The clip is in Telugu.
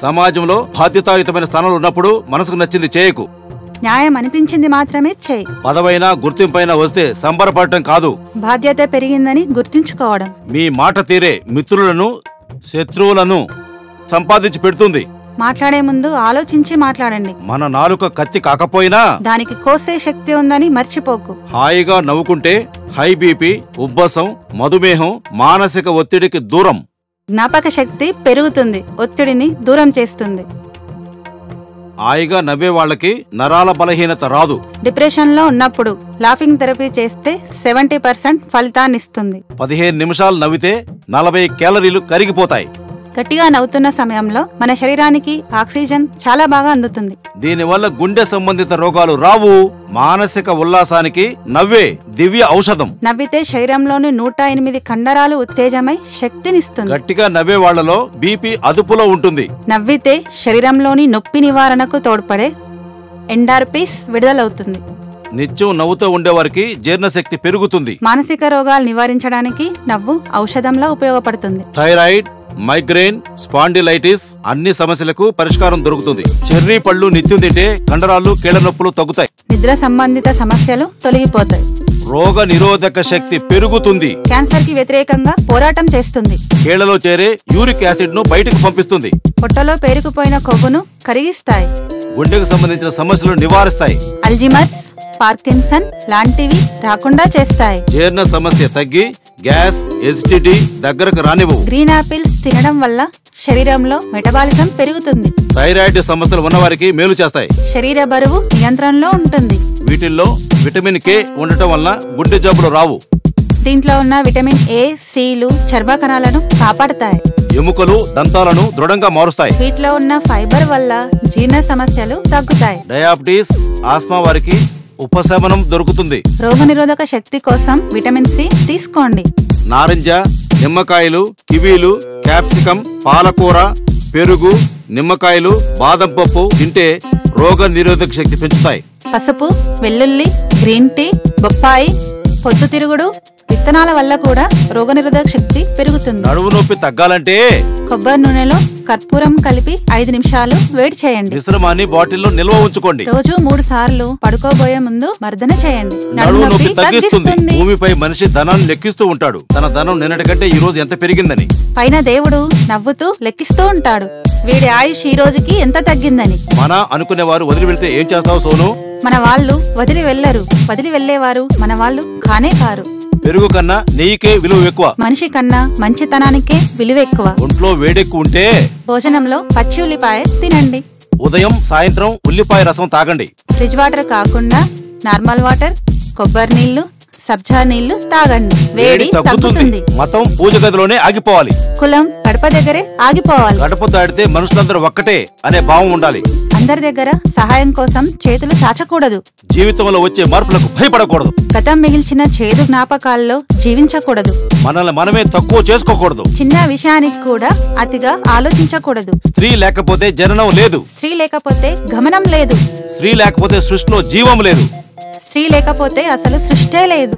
సమాజంలో బాధ్యతాయుతమైన స్థానంలో ఉన్నప్పుడు మనసుకు నచ్చింది చేయకు. న్యాయం అనిపించింది మాత్రమే చేయి. పదవైనా గుర్తింపైనా వస్తే సంబరపడటం కాదు, బాధ్యత పెరిగిందని గుర్తించుకోవడం. మీ మాట తీరే మిత్రులను శత్రువులను సంపాదించి పెడుతుంది. మాట్లాడే ముందు ఆలోచించి మాట్లాడండి. మన నాలుక కత్తి కాకపోయినా దానికి కోసే శక్తి ఉందని మర్చిపోకు. హాయిగా నవ్వుకుంటే హై బీపీ, ఉబ్బసం, మధుమేహం, మానసిక ఒత్తిడికి దూరం. జ్ఞాపక శక్తి పెరుగుతుంది, ఒత్తిడిని దూరం చేస్తుంది. హాయిగా నవ్వే వాళ్ళకి నరాల బలహీనత రాదు. డిప్రెషన్ లో ఉన్నప్పుడు లాఫింగ్ థెరపీ చేస్తే 70% ఫలితాన్నిస్తుంది. 15 నిమిషాలు నవ్వితే 40 కేలరీలు కరిగిపోతాయి. గట్టిగా నవ్వుతున్న సమయంలో మన శరీరానికి ఆక్సిజన్ చాలా బాగా అందుతుంది. దీనివల్ల గుండె సంబంధిత రోగాలు రావు. మానసిక ఉల్లాసానికి నవ్వే దివ్య ఔషధం. నవ్వితే శరీరంలోని 108 కండరాలు ఉత్తేజమై శక్తినిస్తుంది. గట్టిగా నవ్వే వాళ్లలో బీపీ అదుపులో ఉంటుంది. నవ్వితే శరీరంలోని నొప్పి నివారణకు తోడ్పడే ఎండార్పిస్ విడుదలవుతుంది. నిత్యం నవ్వుతూ ఉండేవారికి జీర్ణశక్తి పెరుగుతుంది. మానసిక రోగాలు నివారించడానికి నవ్వు ఔషధంలా ఉపయోగపడుతుంది. థైరాయిడ్, మైగ్రేన్, స్పాండిలైటిస్ అన్ని సమస్యలకు పరిష్కారం దొరుకుతుంది. చెర్రీ పళ్ళు నిత్యం తింటే కండరాలు, కీళ్ల నొప్పులు తగ్గుతాయి. నిద్ర సంబంధిత సమస్యలు తొలగిపోతాయి. రోగ నిరోధక శక్తి పెరుగుతుంది. క్యాన్సర్ కి వ్యతిరేకంగా పోరాటం చేస్తుంది. కీళ్లలో చేరే యూరిక్ యాసిడ్ ను బయటకు పంపిస్తుంది. పొట్టలో పేరుకుపోయిన కొవ్వును కరిగిస్తాయి. గుండెకు సంబంధించిన సమస్యలు నివారిస్తాయి. అల్జిమర్స్, పార్కిన్సన్ లాంటివి రాకుండా చేస్తాయి. జీర్ణ సమస్య తగ్గి గ్యాస్, ఎసిడిటీ దగ్గరకు రానివ్వవు. గ్రీన్ ఆపిల్స్ తినడం వల్ల శరీరంలో మెటబాలిజం పెరుగుతుంది. థైరాయిడ్ సమస్యలు ఉన్నవారికి మేలు చేస్తాయి. శరీర బరువు నియంత్రణలో ఉంటుంది. వీటిల్లో విటమిన్ కే ఉండటం వల్ల గుండె జబ్బులు రావు. దీంట్లో ఉన్న విటమిన్ ఏ, సిలు చర్మ కణాలను కాపాడతాయి. ఎముకలు, దంతాలను దృఢంగా మారుస్తాయి. వీటిలో ఉన్న ఫైబర్ వల్ల జీర్ణ సమస్యలు తగ్గుతాయి. డయాబెటీస్, ఆస్మా వారికి ఉపశమనం దొరుకుతుంది. రోగనిరోధక శక్తి కోసం విటమిన్ సి తీసుకోండి. నారింజ, నిమ్మకాయలు, కివీలు, క్యాప్సికం, పాలకూర, పెరుగు, నిమ్మకాయలు, బాదం పప్పు తింటే రోగ నిరోధక శక్తి పెంచుతాయి. పసుపు, వెల్లుల్లి, గ్రీన్ టీ, బొప్పాయి, పొద్దుతిరుగుడు విత్తనాల వల్ల కూడా రోగనిరోధక శక్తి పెరుగుతుంది. నడుము నొప్పి తగ్గాలంటే కొబ్బరి నూనెలో కర్పూరం కలిపి 5 నిమిషాలు వేడి చేయండి. మిశ్రమాన్ని బాటిల్లో నిల్వ ఉంచుకోండి. రోజు 3 సార్లు పడుకోబోయే ముందు మర్దన చేయండి. నడుము నొప్పి తగ్గిస్తుంది. భూమిపై మనిషి ధనాన్ని లెక్కిస్తూ ఉంటాడు. తన ధనం నిన్నటి కంటే ఈ రోజు ఎంత పెరిగిందని. పైన దేవుడు నవ్వుతూ లెక్కిస్తూ ఉంటాడు. వీడి ఆయుష్ ఈ రోజుకి ఎంత తగ్గిందని. మన అనుకునేవారు వదిలి వెళ్తే ఏం చేస్తావు సోను? మన వాళ్ళు వదిలి వెళ్లరు. వదిలి వెళ్లేవారు మన వాళ్ళు కానే కారు. పెరుగు కన్నా నెయ్యికే విలువ ఎక్కువ. మనిషి కన్నా మంచితనానికే విలువ ఎక్కువ. ఒంట్లో వేడెక్కు ఉంటే భోజనంలో పచ్చి ఉల్లిపాయ తినండి. ఉదయం, సాయంత్రం ఉల్లిపాయ రసం తాగండి. ఫ్రిడ్జ్ వాటర్ కాకుండా నార్మల్ వాటర్, కొబ్బరి నీళ్లు, సబ్జా నీళ్లు తాగండి. వేడి తగ్గుతుంది. మతం పూజ గదిలోనే ఆగిపోవాలి. కులం గడప దగ్గరే ఆగిపోవాలి. గడప దాటితే మనుషులందరూ ఒక్కటే అనే భావం ఉండాలి. అందరి దగ్గర సహాయం కోసం చేతులు చాచకూడదు. జీవితంలో వచ్చే మార్పులకు భయపడకూడదు. గతం మిగిల్చిన చేదు జ్ఞాపకాల్లో జీవించకూడదు. మనల్ని మనమే తక్కువ చేసుకోకూడదు. చిన్న విషయానికి కూడా అతిగా ఆలోచించకూడదు. స్త్రీ లేకపోతే జననం లేదు. స్త్రీ లేకపోతే గమనం లేదు. స్త్రీ లేకపోతే సృష్టిలో జీవం లేదు. స్త్రీ లేకపోతే అసలు సృష్టే లేదు.